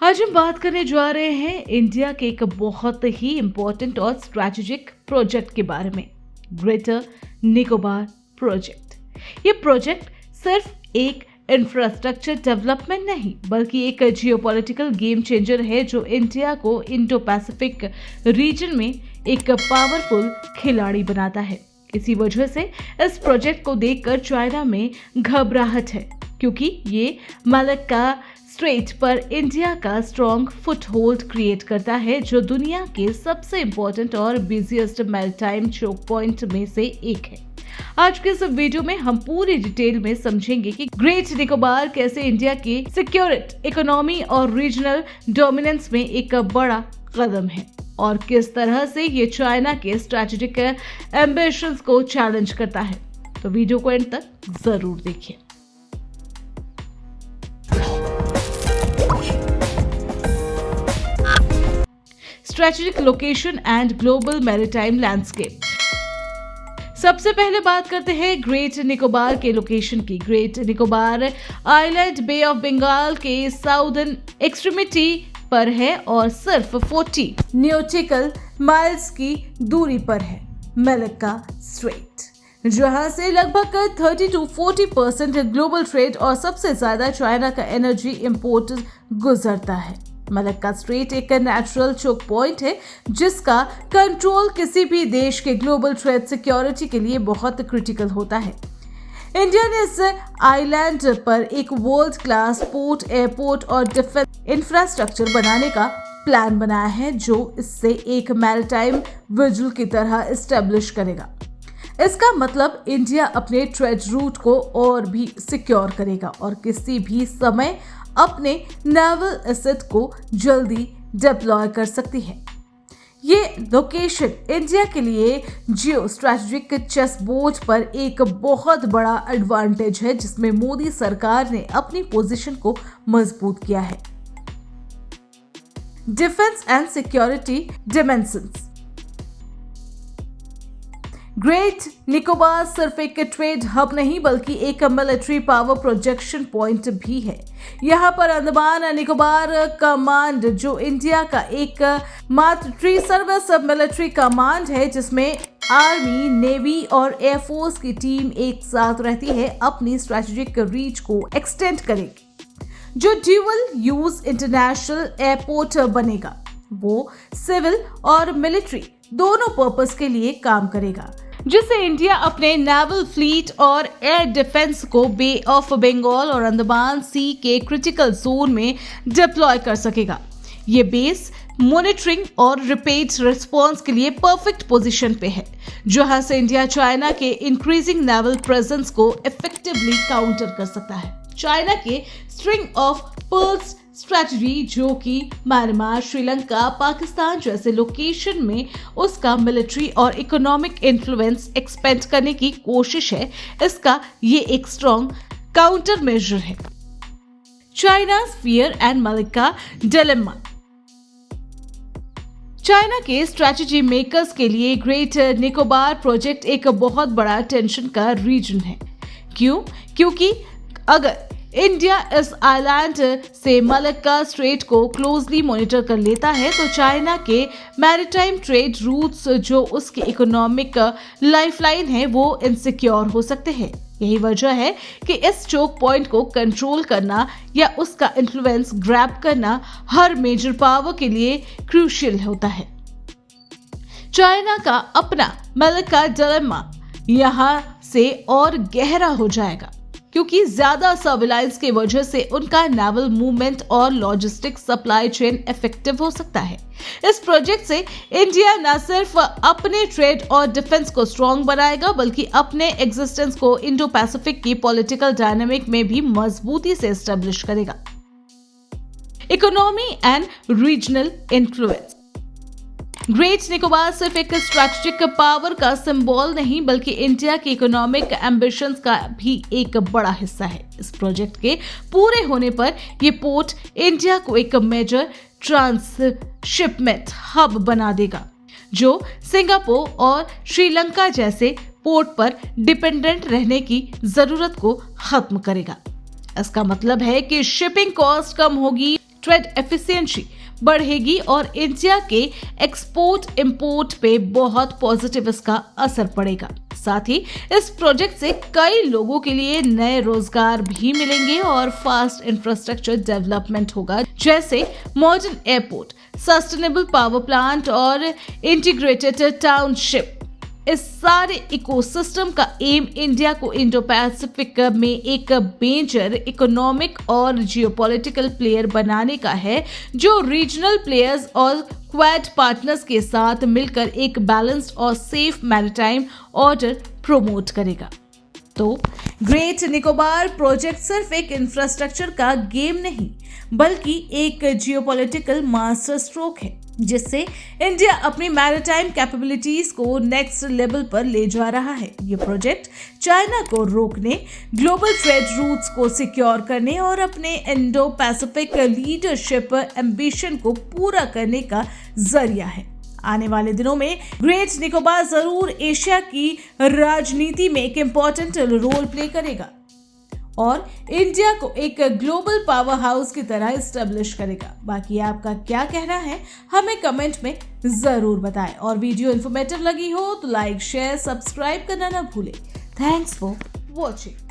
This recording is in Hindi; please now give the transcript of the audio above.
आज हम बात करने जा रहे हैं इंडिया के एक बहुत ही इम्पोर्टेंट और स्ट्रैटेजिक प्रोजेक्ट के बारे में, ग्रेटर निकोबार प्रोजेक्ट। ये प्रोजेक्ट सिर्फ एक इंफ्रास्ट्रक्चर डेवलपमेंट नहीं बल्कि एक जियोपॉलिटिकल गेम चेंजर है जो इंडिया को इंडो पैसिफिक रीजन में एक पावरफुल खिलाड़ी बनाता है। इसी वजह से इस प्रोजेक्ट को देखकर चाइना में घबराहट है, क्योंकि ये मलक्का स्ट्रेट पर इंडिया का स्ट्रॉन्ग फुटहोल्ड क्रिएट करता है, जो दुनिया के सबसे इंपॉर्टेंट और बिजिएस्ट मैरीटाइम चोक पॉइंट में से एक है। आज के इस वीडियो में हम पूरी डिटेल में समझेंगे कि ग्रेट निकोबार कैसे इंडिया की सिक्योरिटी, इकोनॉमी और रीजनल डोमिनेंस में एक बड़ा कदम है और किस तरह से ये चाइना के स्ट्रैटेजिक एम्बिशंस को चैलेंज करता है। तो वीडियो को एंड तक जरूर देखिए। Strategic location and global maritime landscape. सबसे पहले बात करते हैं ग्रेट निकोबार के लोकेशन की। Great Nicobar island bay of Bengal के साउदर्न एक्सट्रीमिटी पर है और सिर्फ 40 न्यूटिकल माइल्स की दूरी पर है मलक्का स्ट्रेट, जहां से लगभग 30 to 40% ग्लोबल ट्रेड और सबसे ज्यादा चाइना का एनर्जी इंपोर्ट गुजरता है। मलक्का स्ट्रेट एक नेचुरल चोक पॉइंट है जिसका कंट्रोल किसी भी देश के ग्लोबल ट्रेड सिक्योरिटी के लिए बहुत क्रिटिकल होता है। इंडिया ने इस आइलैंड पर एक वर्ल्ड क्लास पोर्ट, एयरपोर्ट और डिफेंस इंफ्रास्ट्रक्चर बनाने का प्लान बनाया है, जो इससे एक मैरीटाइम विजिल की तरह एस्टेब्लिश करेगा। इसका मतलब इंडिया अपने ट्रेड रूट को और भी सिक्योर करेगा और किसी भी समय अपने नेवल एसेट को जल्दी डिप्लॉय कर सकती है। ये लोकेशन इंडिया के लिए जियो स्ट्रैटेजिक चेस बोर्ड पर एक बहुत बड़ा एडवांटेज है, जिसमें मोदी सरकार ने अपनी पोजीशन को मजबूत किया है। Defence and security dimensions. Great Nicobar सिर्फ एक ट्रेड हब नहीं बल्कि एक मिलिट्री पावर प्रोजेक्शन पॉइंट भी है। यहाँ पर अंडमान निकोबार कमांड, जो इंडिया का एक मात्र ट्री सर्विस मिलिट्री कमांड है जिसमें आर्मी, नेवी और एयरफोर्स की टीम एक साथ रहती है, अपनी स्ट्रैटेजिक रीच को एक्सटेंड करेगी। जो ड्यूअल यूज इंटरनेशनल एयरपोर्ट बनेगा, वो सिविल और मिलिट्री दोनों पर्पस के लिए काम करेगा, जिससे इंडिया अपने नेवल फ्लीट और एयर डिफेंस को बे ऑफ बंगाल और अंडमान सी के क्रिटिकल जोन में डिप्लॉय कर सकेगा। ये बेस मॉनिटरिंग और रैपिड रिस्पांस के लिए परफेक्ट पोजीशन पे है, जहां से इंडिया चाइना के इंक्रीजिंग नेवल प्रेजेंस को इफेक्टिवली काउंटर कर सकता है। चाइना के स्ट्रिंग ऑफ पर्ल्स स्ट्रैटेजी, जो कि म्यांमार, श्रीलंका, पाकिस्तान जैसे लोकेशन में उसका मिलिट्री और इकोनॉमिक इन्फ्लुएंस एक्सपेंड करने की कोशिश है, इसका ये एक स्ट्रॉन्ग काउंटर मेजर है। China fear and Malacca dilemma. China के स्ट्रैटेजी मेकर्स के लिए ग्रेट निकोबार प्रोजेक्ट एक बहुत बड़ा टेंशन का रीजन है। क्यों? क्योंकि अगर इंडिया इस आइलैंड से मलक्का स्ट्रेट को क्लोजली मॉनिटर कर लेता है तो चाइना के मैरीटाइम ट्रेड रूट्स, जो उसकी इकोनॉमिक लाइफलाइन है, वो इनसिक्योर हो सकते हैं। यही वजह है कि इस चोक पॉइंट को कंट्रोल करना या उसका इन्फ्लुएंस ग्रैब करना हर मेजर पावर के लिए क्रूशियल होता है। चाइना का अपना मलक्का डिलेमा यहां से और गहरा हो जाएगा, क्योंकि ज्यादा सर्विलांस की वजह से उनका नेवल मूवमेंट और लॉजिस्टिक सप्लाई चेन इफेक्टिव हो सकता है। इस प्रोजेक्ट से इंडिया न सिर्फ अपने ट्रेड और डिफेंस को स्ट्रॉन्ग बनाएगा बल्कि अपने एग्जिस्टेंस को इंडो पैसिफिक की पॉलिटिकल डायनामिक में भी मजबूती से एस्टेब्लिश करेगा। Economy and regional influence. Great Nicobar सिर्फ एक स्ट्रैटेजिक पावर का सिंबल नहीं बल्कि इंडिया की इकोनॉमिक एम्बिशंस का भी एक बड़ा हिस्सा है। इस प्रोजेक्ट के पूरे होने पर यह पोर्ट इंडिया को एक मेजर ट्रांसशिपमेंट हब बना देगा, जो सिंगापुर और श्रीलंका जैसे पोर्ट पर डिपेंडेंट रहने की जरूरत को खत्म करेगा। इसका मतलब है कि शिपिंग कॉस्ट कम होगी, ट्रेड एफिशिएंसी बढ़ेगी और इंडिया के एक्सपोर्ट इंपोर्ट पे बहुत पॉजिटिव इसका असर पड़ेगा। साथ ही इस प्रोजेक्ट से कई लोगों के लिए नए रोजगार भी मिलेंगे और फास्ट इंफ्रास्ट्रक्चर डेवलपमेंट होगा, जैसे modern airport, sustainable power plant और इंटीग्रेटेड टाउनशिप। इस सारे इकोसिस्टम का एम इंडिया को इंडो पैसिफिक में एक मेजर इकोनॉमिक और जियोपॉलिटिकल प्लेयर बनाने का है, जो रीजनल प्लेयर्स और क्वाड पार्टनर्स के साथ मिलकर एक बैलेंस्ड और सेफ मैरीटाइम ऑर्डर प्रमोट करेगा। तो ग्रेट निकोबार प्रोजेक्ट सिर्फ एक इंफ्रास्ट्रक्चर का गेम नहीं, बल्कि एक जियोपॉलिटिकल मास्टर स्ट्रोक है, जिससे इंडिया अपनी मैरीटाइम कैपेबिलिटीज को नेक्स्ट लेवल पर ले जा रहा है। ये प्रोजेक्ट चाइना को रोकने, ग्लोबल ट्रेड रूट्स को सिक्योर करने और अपने इंडो पैसिफिक लीडरशिप एम्बिशन को पूरा करने का जरिया है। आने वाले दिनों में ग्रेट निकोबार जरूर एशिया की राजनीति में एक इम्पोर्टेंट रोल प्ले करेगा और इंडिया को एक ग्लोबल पावर हाउस की तरह एस्टेब्लिश करेगा। बाकी आपका क्या कहना है हमें कमेंट में जरूर बताएं और वीडियो इन्फॉर्मेटिव लगी हो तो लाइक, शेयर, सब्सक्राइब करना ना भूलें। Thanks for watching.